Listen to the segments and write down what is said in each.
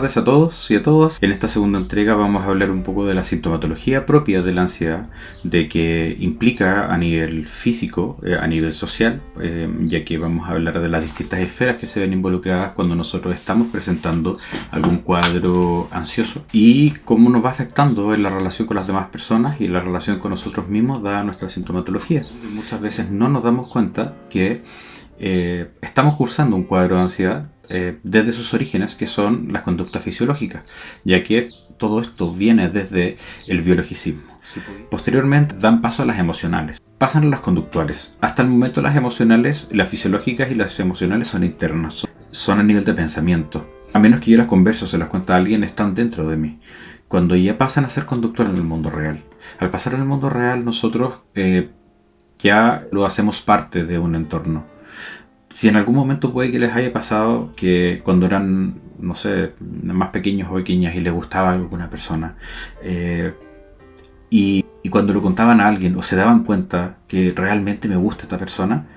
tardes a todos y a todas. En esta segunda entrega vamos a hablar un poco de la sintomatología propia de la ansiedad, de qué implica a nivel físico, a nivel social, ya que vamos a hablar de las distintas esferas que se ven involucradas cuando nosotros estamos presentando algún cuadro ansioso y cómo nos va afectando en la relación con las demás personas y la relación con nosotros mismos dada nuestra sintomatología. Muchas veces no nos damos cuenta que estamos cursando un cuadro de ansiedad desde sus orígenes, que son las conductas fisiológicas, ya que todo esto viene desde el biologicismo. Posteriormente dan paso a las emocionales, pasan a las conductuales. Hasta el momento las emocionales, las fisiológicas y las emocionales son internas, son a nivel de pensamiento. A menos que yo las converse o se las cuente a alguien, están dentro de mí. Cuando ya pasan a ser conductuales en el mundo real. Al pasar en el mundo real nosotros ya lo hacemos parte de un entorno. Si en algún momento puede que les haya pasado que cuando eran, no sé, más pequeños o pequeñas y les gustaba alguna persona, y cuando lo contaban a alguien o se daban cuenta que realmente me gusta esta persona,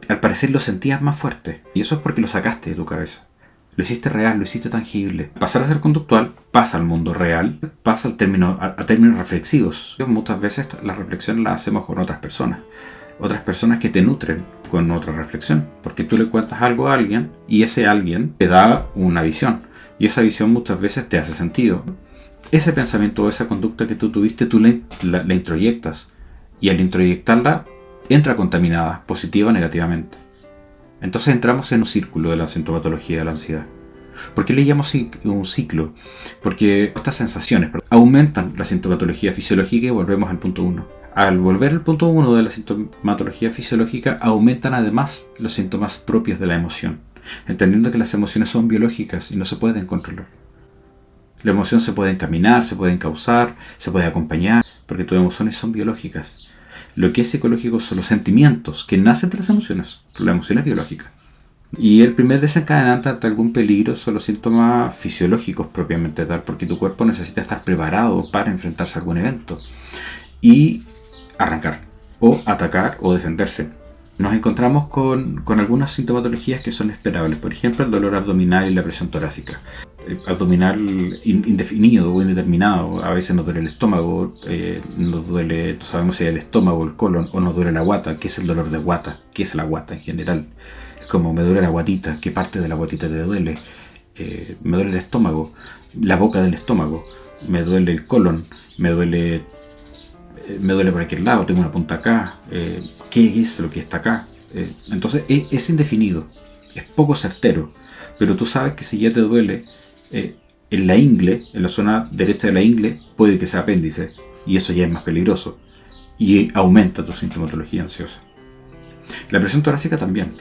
al parecer lo sentías más fuerte. Y eso es porque lo sacaste de tu cabeza. Lo hiciste real, lo hiciste tangible. Pasar a ser conductual pasa al mundo real, pasa a términos reflexivos. Muchas veces las reflexiones las hacemos con otras personas que te nutren con otra reflexión, porque tú le cuentas algo a alguien y ese alguien te da una visión y esa visión muchas veces te hace sentido. Ese pensamiento o esa conducta que tú tuviste tú la introyectas y al introyectarla entra contaminada, positiva o negativamente. Entonces entramos en un círculo de la sintomatología de la ansiedad. ¿Por qué le llamo un ciclo? Porque estas sensaciones aumentan la sintomatología fisiológica y volvemos al punto 1. Al volver al punto 1 de la sintomatología fisiológica, aumentan además los síntomas propios de la emoción, entendiendo que las emociones son biológicas y no se pueden controlar. La emoción se puede encaminar, se puede causar, se puede acompañar, porque tus emociones son biológicas. Lo que es psicológico son los sentimientos que nacen de las emociones, pero la emoción es biológica. Y el primer desencadenante ante algún peligro son los síntomas fisiológicos propiamente tal, porque tu cuerpo necesita estar preparado para enfrentarse a algún evento y arrancar, o atacar, o defenderse. Nos encontramos con algunas sintomatologías que son esperables, por ejemplo el dolor abdominal y la presión torácica. Abdominal indefinido o indeterminado, a veces nos duele el estómago, no sabemos si es el estómago, el colon, o nos duele la guata. ¿Qué es el dolor de guata? ¿Qué es la guata en general? Es como me duele la guatita, ¿qué parte de la guatita te duele? Me duele el estómago, la boca del estómago, me duele el colon, me duele por aquel lado, tengo una punta acá, ¿qué es lo que está acá? Entonces es indefinido, es poco certero, pero tú sabes que si ya te duele en la ingle, en la zona derecha de la ingle, puede que sea apéndice, y eso ya es más peligroso, y aumenta tu sintomatología ansiosa. La presión torácica también,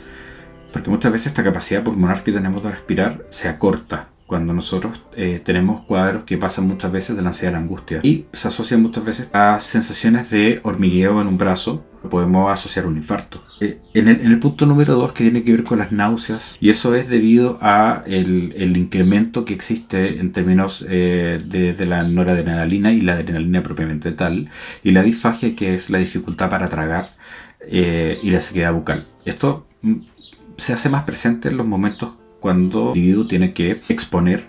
porque muchas veces esta capacidad pulmonar que tenemos de respirar se acorta cuando nosotros tenemos cuadros que pasan muchas veces de la ansiedad a la angustia y se asocian muchas veces a sensaciones de hormigueo en un brazo. Podemos asociar un infarto. En el punto número 2, que tiene que ver con las náuseas, y eso es debido a el incremento que existe en términos de la noradrenalina y la adrenalina propiamente tal, y la disfagia, que es la dificultad para tragar, y la sequedad bucal. Esto se hace más presente en los momentos cuando el individuo tiene que exponer,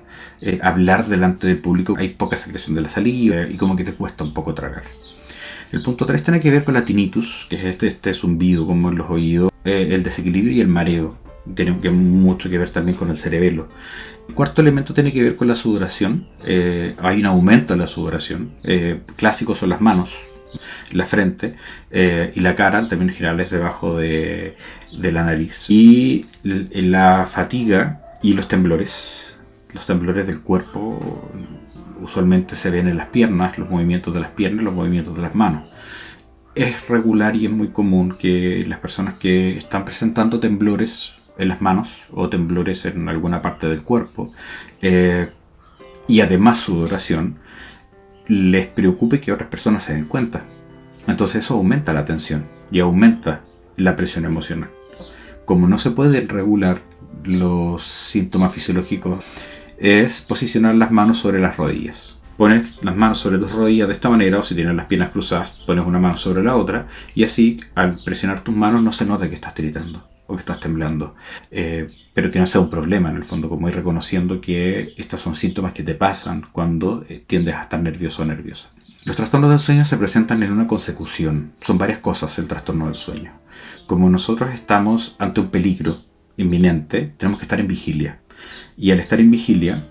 hablar delante del público, hay poca secreción de la saliva y como que te cuesta un poco tragar. El punto 3 tiene que ver con la tinnitus, que es este zumbido como en los oídos, el desequilibrio y el mareo. Tiene mucho que ver también con el cerebelo. El cuarto elemento tiene que ver con la sudoración. Hay un aumento de la sudoración. Clásicos son las manos, la frente y la cara, en términos generales debajo de la nariz, y la fatiga y los temblores del cuerpo usualmente se ven en las piernas, los movimientos de las piernas, los movimientos de las manos. Es regular y es muy común que las personas que están presentando temblores en las manos o temblores en alguna parte del cuerpo y además sudoración, les preocupe que otras personas se den cuenta. Entonces eso aumenta la tensión y aumenta la presión emocional. Como no se pueden regular los síntomas fisiológicos, es posicionar las manos sobre las rodillas. Pones las manos sobre tus rodillas de esta manera, o si tienes las piernas cruzadas, pones una mano sobre la otra, y así al presionar tus manos no se nota que estás tiritando. o que estás temblando, pero que no sea un problema en el fondo, como ir reconociendo que estos son síntomas que te pasan cuando tiendes a estar nervioso o nerviosa. Los trastornos del sueño se presentan en una consecución. Son varias cosas el trastorno del sueño. Como nosotros estamos ante un peligro inminente, tenemos que estar en vigilia. Y al estar en vigilia,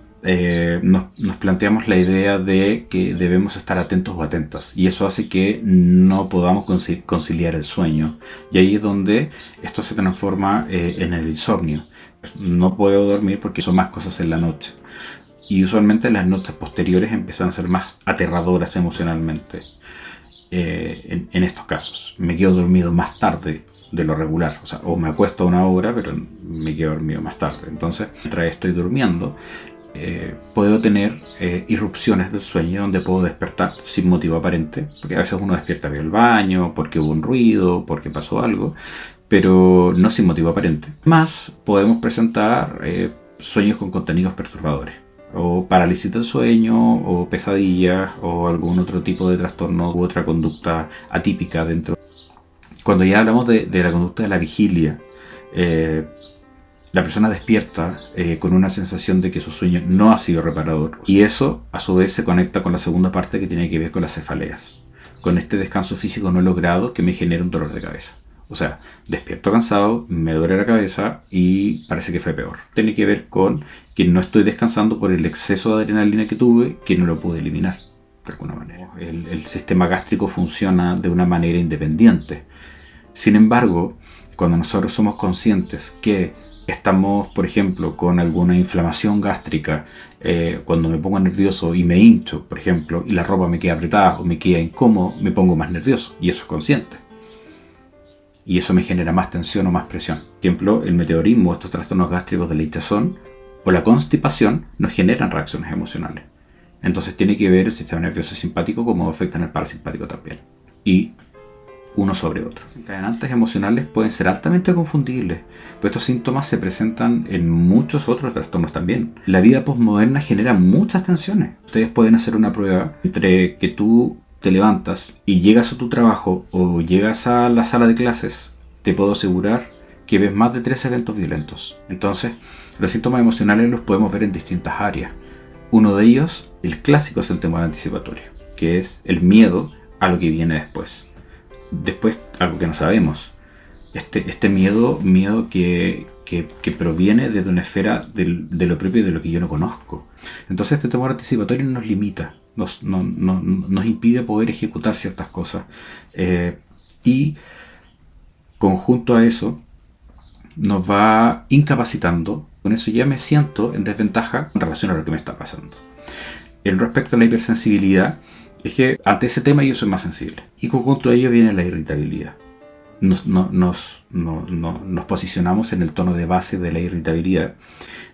nos planteamos la idea de que debemos estar atentos o atentas. Y eso hace que no podamos conciliar el sueño. Y ahí es donde esto se transforma en el insomnio. No puedo dormir porque son más cosas en la noche. Y usualmente las noches posteriores empiezan a ser más aterradoras emocionalmente. En estos casos, me quedo dormido más tarde de lo regular. O me acuesto a una hora, pero me quedo dormido más tarde. Entonces, mientras estoy durmiendo, puedo tener irrupciones del sueño donde puedo despertar sin motivo aparente. Porque a veces uno despierta en el baño, porque hubo un ruido, porque pasó algo, pero no sin motivo aparente. Más, podemos presentar sueños con contenidos perturbadores, o parálisis del sueño, o pesadillas, o algún otro tipo de trastorno u otra conducta atípica dentro. Cuando ya hablamos de la conducta de la vigilia, la persona despierta con una sensación de que su sueño no ha sido reparador, y eso a su vez se conecta con la segunda parte que tiene que ver con las cefaleas, con este descanso físico no logrado que me genera un dolor de cabeza. O sea, despierto cansado, me duele la cabeza y parece que fue peor. Tiene que ver con que no estoy descansando por el exceso de adrenalina que tuve, que no lo pude eliminar de alguna manera. El sistema gástrico funciona de una manera independiente. Sin embargo, cuando nosotros somos conscientes que estamos, por ejemplo, con alguna inflamación gástrica, cuando me pongo nervioso y me hincho, por ejemplo, y la ropa me queda apretada o me queda incómodo, me pongo más nervioso, y eso es consciente. Y eso me genera más tensión o más presión. Por ejemplo, el meteorismo, estos trastornos gástricos de la hinchazón o la constipación nos generan reacciones emocionales. Entonces tiene que ver el sistema nervioso simpático como afecta en el parasimpático también. Y uno sobre otro. Los desencadenantes emocionales pueden ser altamente confundibles, pero estos síntomas se presentan en muchos otros trastornos también. La vida postmoderna genera muchas tensiones. Ustedes pueden hacer una prueba entre que tú te levantas y llegas a tu trabajo o llegas a la sala de clases, te puedo asegurar que ves más de 3 eventos violentos. Entonces, los síntomas emocionales los podemos ver en distintas áreas. Uno de ellos, el clásico, es el temor anticipatorio, que es el miedo a lo que viene después. Después, algo que no sabemos. Este miedo que proviene desde una esfera de lo propio y de lo que yo no conozco. Entonces, este temor anticipatorio nos limita. Nos impide poder ejecutar ciertas cosas. Y conjunto a eso, nos va incapacitando. Con eso ya me siento en desventaja en relación a lo que me está pasando. En respecto a la hipersensibilidad, es que ante ese tema yo soy más sensible. Y conjunto a ello viene la irritabilidad. Nos posicionamos en el tono de base de la irritabilidad,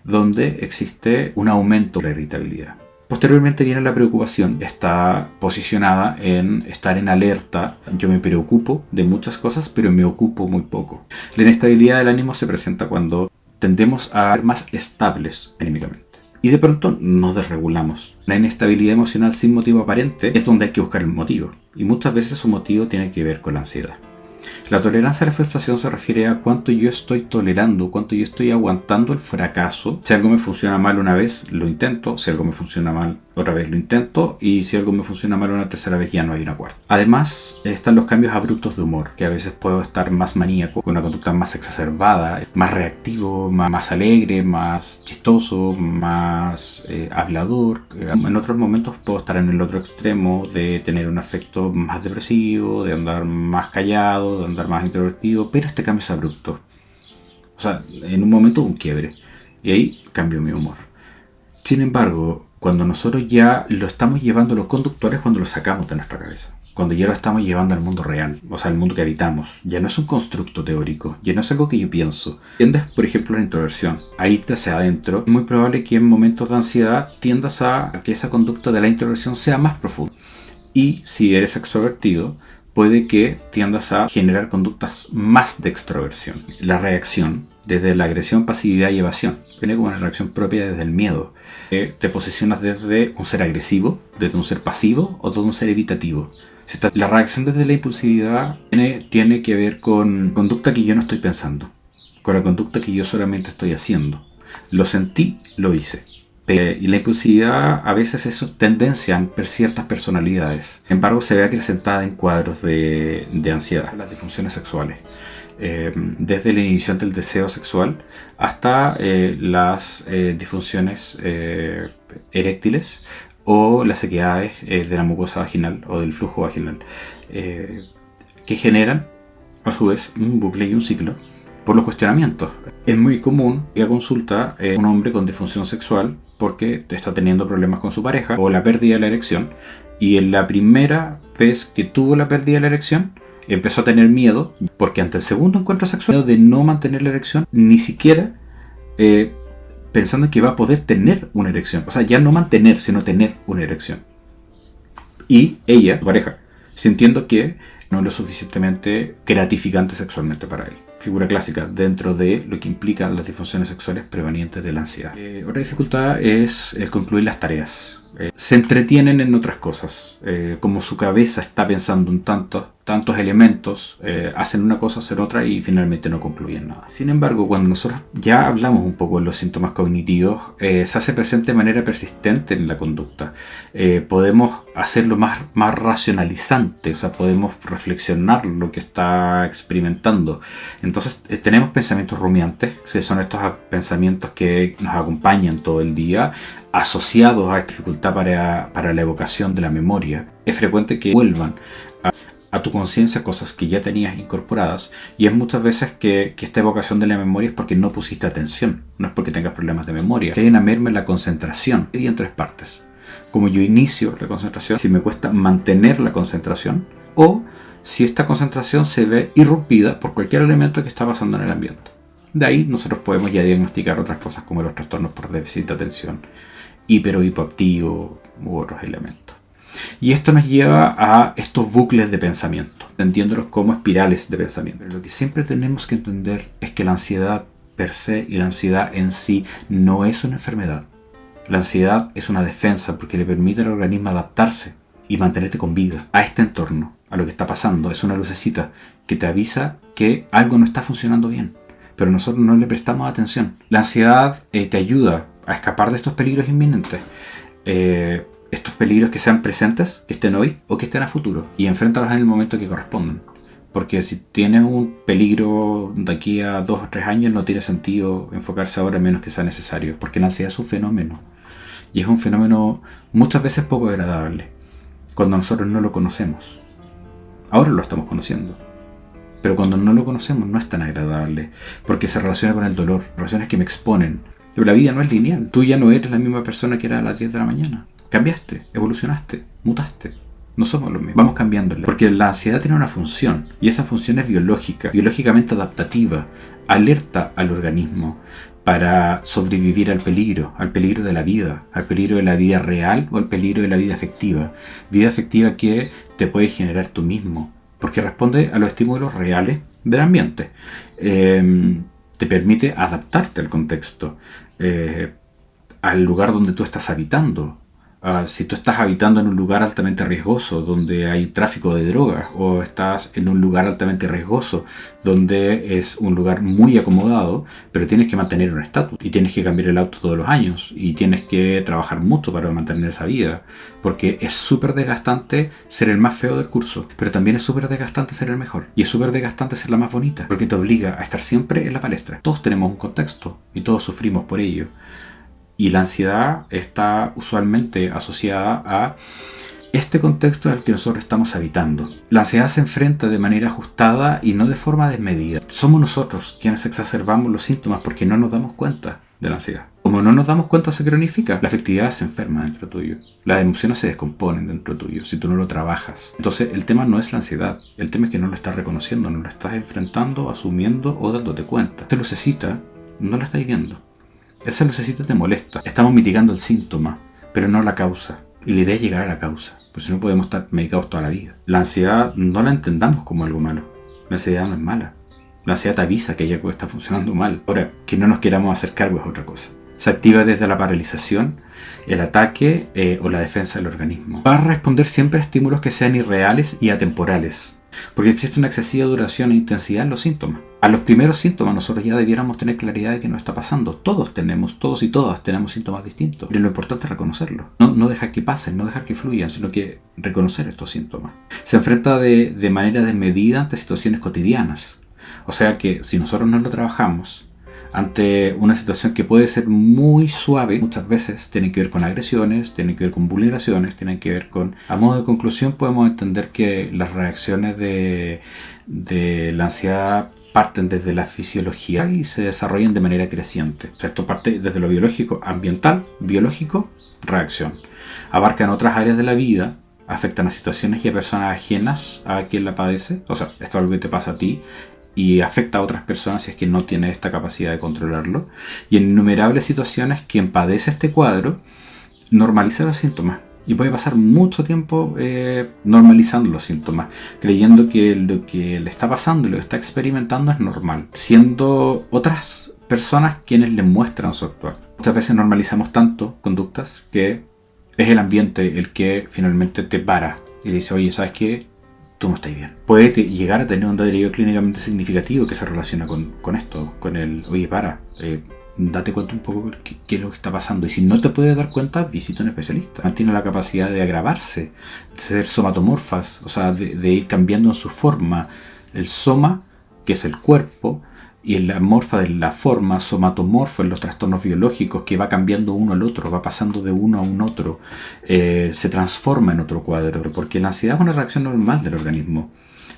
donde existe un aumento de la irritabilidad. Posteriormente viene la preocupación, está posicionada en estar en alerta. Yo me preocupo de muchas cosas, pero me ocupo muy poco. La inestabilidad del ánimo se presenta cuando tendemos a ser más estables anímicamente. Y de pronto nos desregulamos. La inestabilidad emocional sin motivo aparente es donde hay que buscar el motivo. Y muchas veces su motivo tiene que ver con la ansiedad. La tolerancia a la frustración se refiere a cuánto yo estoy tolerando, cuánto yo estoy aguantando el fracaso. Si algo me funciona mal una vez, lo intento. Si algo me funciona mal, otra vez lo intento. Y si algo me funciona mal una tercera vez, ya no hay una cuarta. Además, están los cambios abruptos de humor, que a veces puedo estar más maníaco, con una conducta más exacerbada, más reactivo, más alegre, más chistoso, más hablador. En otros momentos puedo estar en el otro extremo de tener un afecto más depresivo, de andar más callado, de andar más introvertido, pero este cambio es abrupto. O sea, en un momento un quiebre. Y ahí cambio mi humor. Sin embargo, cuando nosotros ya lo estamos llevando, los conductores, cuando lo sacamos de nuestra cabeza, cuando ya lo estamos llevando al mundo real, o sea, al mundo que habitamos, ya no es un constructo teórico, ya no es algo que yo pienso. Tiendes, por ejemplo, a la introversión, a irte hacia adentro. Es muy probable que en momentos de ansiedad tiendas a que esa conducta de la introversión sea más profunda. Y si eres extrovertido, puede que tiendas a generar conductas más de extroversión. La reacción, desde la agresión, pasividad y evasión, viene como una reacción propia desde el miedo. Te posicionas desde un ser agresivo, desde un ser pasivo o desde un ser evitativo. La reacción desde la impulsividad tiene que ver con conducta que yo no estoy pensando. con la conducta que yo solamente estoy haciendo. Lo sentí, lo hice. Y la impulsividad a veces es tendencia en ciertas personalidades. Sin embargo, se ve acrecentada en cuadros de ansiedad. Las disfunciones sexuales. Desde la inhibición del deseo sexual hasta las disfunciones eréctiles o las sequedades de la mucosa vaginal o del flujo vaginal, que generan a su vez un bucle y un ciclo por los cuestionamientos. Es muy común que a consulta un hombre con disfunción sexual porque está teniendo problemas con su pareja o la pérdida de la erección, y en la primera vez que tuvo la pérdida de la erección empezó a tener miedo porque ante el segundo encuentro sexual de no mantener la erección, ni siquiera pensando en que va a poder tener una erección. O sea, ya no mantener, sino tener una erección. Y ella, su pareja, sintiendo que no es lo suficientemente gratificante sexualmente para él. Figura clásica dentro de lo que implican las disfunciones sexuales provenientes de la ansiedad. Otra dificultad es el concluir las tareas. Se entretienen en otras cosas. Como su cabeza está pensando en tantos elementos, hacen una cosa, hacen otra y finalmente no concluyen nada. Sin embargo, cuando nosotros ya hablamos un poco de los síntomas cognitivos, se hace presente de manera persistente en la conducta. Podemos hacerlo más racionalizante, o sea, podemos reflexionar lo que está experimentando. Entonces tenemos pensamientos rumiantes, que son estos pensamientos que nos acompañan todo el día, asociados a dificultad para la evocación de la memoria. Es frecuente que vuelvan a tu conciencia cosas que ya tenías incorporadas, y es muchas veces que esta evocación de la memoria es porque no pusiste atención, no es porque tengas problemas de memoria. Que hay una merma en la concentración, y en tres partes. Como yo inicio la concentración, si me cuesta mantener la concentración, o si esta concentración se ve irrumpida por cualquier elemento que está pasando en el ambiente. De ahí nosotros podemos ya diagnosticar otras cosas como los trastornos por déficit de atención, hiper o hipoactivo u otros elementos. Y esto nos lleva a estos bucles de pensamiento, entendiéndolos como espirales de pensamiento. Pero lo que siempre tenemos que entender es que la ansiedad per se y la ansiedad en sí no es una enfermedad. La ansiedad es una defensa porque le permite al organismo adaptarse y mantenerte con vida a este entorno, a lo que está pasando. Es una lucecita que te avisa que algo no está funcionando bien, pero nosotros no le prestamos atención. La ansiedad te ayuda a escapar de estos peligros inminentes. Estos peligros que sean presentes, que estén hoy o que estén a futuro, y enfréntalos en el momento que correspondan. Porque si tienes un peligro de aquí a 2 o 3 años, no tiene sentido enfocarse ahora, a menos que sea necesario, porque la ansiedad es un fenómeno, y es un fenómeno muchas veces poco agradable cuando nosotros no lo conocemos. Ahora lo estamos conociendo, pero cuando no lo conocemos no es tan agradable, porque se relaciona con el dolor, relaciones que me exponen. Pero la vida no es lineal. Tú ya no eres la misma persona que era a las 10 de la mañana. Cambiaste, evolucionaste, mutaste. No somos los mismos. Vamos cambiándole. Porque la ansiedad tiene una función, y esa función es biológica, biológicamente adaptativa. Alerta al organismo para sobrevivir al peligro de la vida, al peligro de la vida real o al peligro de la vida afectiva. Vida afectiva que te puede generar tú mismo, porque responde a los estímulos reales del ambiente. Te permite adaptarte al contexto, al lugar donde tú estás habitando. Si tú estás habitando en un lugar altamente riesgoso donde hay tráfico de drogas, o estás en un lugar altamente riesgoso donde es un lugar muy acomodado, pero tienes que mantener un estatus y tienes que cambiar el auto todos los años y tienes que trabajar mucho para mantener esa vida, porque es súper desgastante ser el más feo del curso, pero también es súper desgastante ser el mejor, y es súper desgastante ser la más bonita, porque te obliga a estar siempre en la palestra. Todos tenemos un contexto y todos sufrimos por ello. Y la ansiedad está usualmente asociada a este contexto al que nosotros estamos habitando. La ansiedad se enfrenta de manera ajustada y no de forma desmedida. Somos nosotros quienes exacerbamos los síntomas porque no nos damos cuenta de la ansiedad. Como no nos damos cuenta, se cronifica. La afectividad se enferma dentro tuyo. Las emociones se descomponen dentro tuyo si tú no lo trabajas. Entonces el tema no es la ansiedad. El tema es que no lo estás reconociendo, no lo estás enfrentando, asumiendo o dándote cuenta. Esa lucecita no la estás viendo. Esa lucecita te molesta. Estamos mitigando el síntoma, pero no la causa. Y la idea es llegar a la causa, pues si no podemos estar medicados toda la vida. La ansiedad no la entendamos como algo malo. La ansiedad no es mala. La ansiedad te avisa que hay algo que está funcionando mal. Ahora, que no nos queramos hacer cargo es otra cosa. Se activa desde la paralización, el ataque o la defensa del organismo. Va a responder siempre a estímulos que sean irreales y atemporales. Porque existe una excesiva duración e intensidad en los síntomas. A los primeros síntomas nosotros ya debiéramos tener claridad de que nos está pasando. Todos y todas tenemos síntomas distintos. Y lo importante es reconocerlos. No dejar que pasen, no dejar que fluyan, sino que reconocer estos síntomas. Se enfrenta de manera desmedida ante situaciones cotidianas. O sea que si nosotros no lo trabajamos ante una situación que puede ser muy suave, muchas veces tiene que ver con agresiones, tiene que ver con vulneraciones, tiene que ver con... A modo de conclusión podemos entender que las reacciones de la ansiedad parten desde la fisiología y se desarrollan de manera creciente. O sea, esto parte desde lo biológico, ambiental, biológico, reacción. Abarcan otras áreas de la vida, afectan a situaciones y a personas ajenas a quien la padece. O sea, esto es algo que te pasa a ti y afecta a otras personas si es que no tiene esta capacidad de controlarlo. Y en innumerables situaciones, quien padece este cuadro normaliza los síntomas. Y puede pasar mucho tiempo normalizando los síntomas, creyendo que lo que le está pasando y lo que está experimentando es normal, siendo otras personas quienes le muestran su actuar. Muchas veces normalizamos tanto conductas que es el ambiente el que finalmente te para y dice, oye, ¿sabes qué? Tú no estás bien. Puede llegar a tener un delirio clínicamente significativo que se relaciona con esto, con el, oye, date cuenta un poco qué es lo que está pasando. Y si no te puedes dar cuenta, visita a un especialista. Tiene la capacidad de agravarse, de ser somatomorfas, o sea, de ir cambiando en su forma. El soma, que es el cuerpo, y la morfa de la forma, somatomorfo en los trastornos biológicos, que va cambiando uno al otro, va pasando de uno a un otro, se transforma en otro cuadro, porque la ansiedad es una reacción normal del organismo.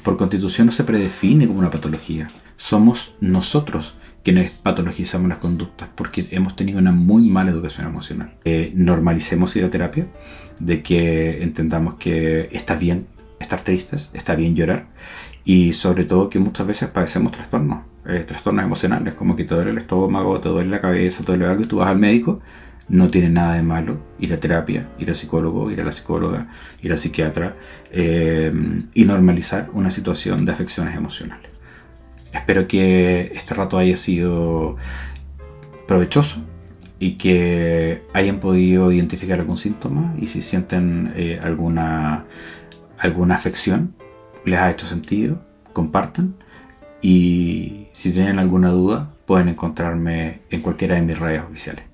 Por constitución no se predefine como una patología. Somos nosotros quienes patologizamos las conductas porque hemos tenido una muy mala educación emocional. Normalicemos ir a terapia, de que entendamos que está bien estar tristes, está bien llorar, y sobre todo que muchas veces padecemos trastornos emocionales, como que te duele el estómago, te duele la cabeza, te duele algo y tú vas al médico. No tiene nada de malo ir a terapia, ir al psicólogo, ir a la psicóloga, ir al psiquiatra y normalizar una situación de afecciones emocionales. Espero que este rato haya sido provechoso y que hayan podido identificar algún síntoma, y si sienten alguna afección, les ha hecho sentido, compartan, y si tienen alguna duda pueden encontrarme en cualquiera de mis redes oficiales.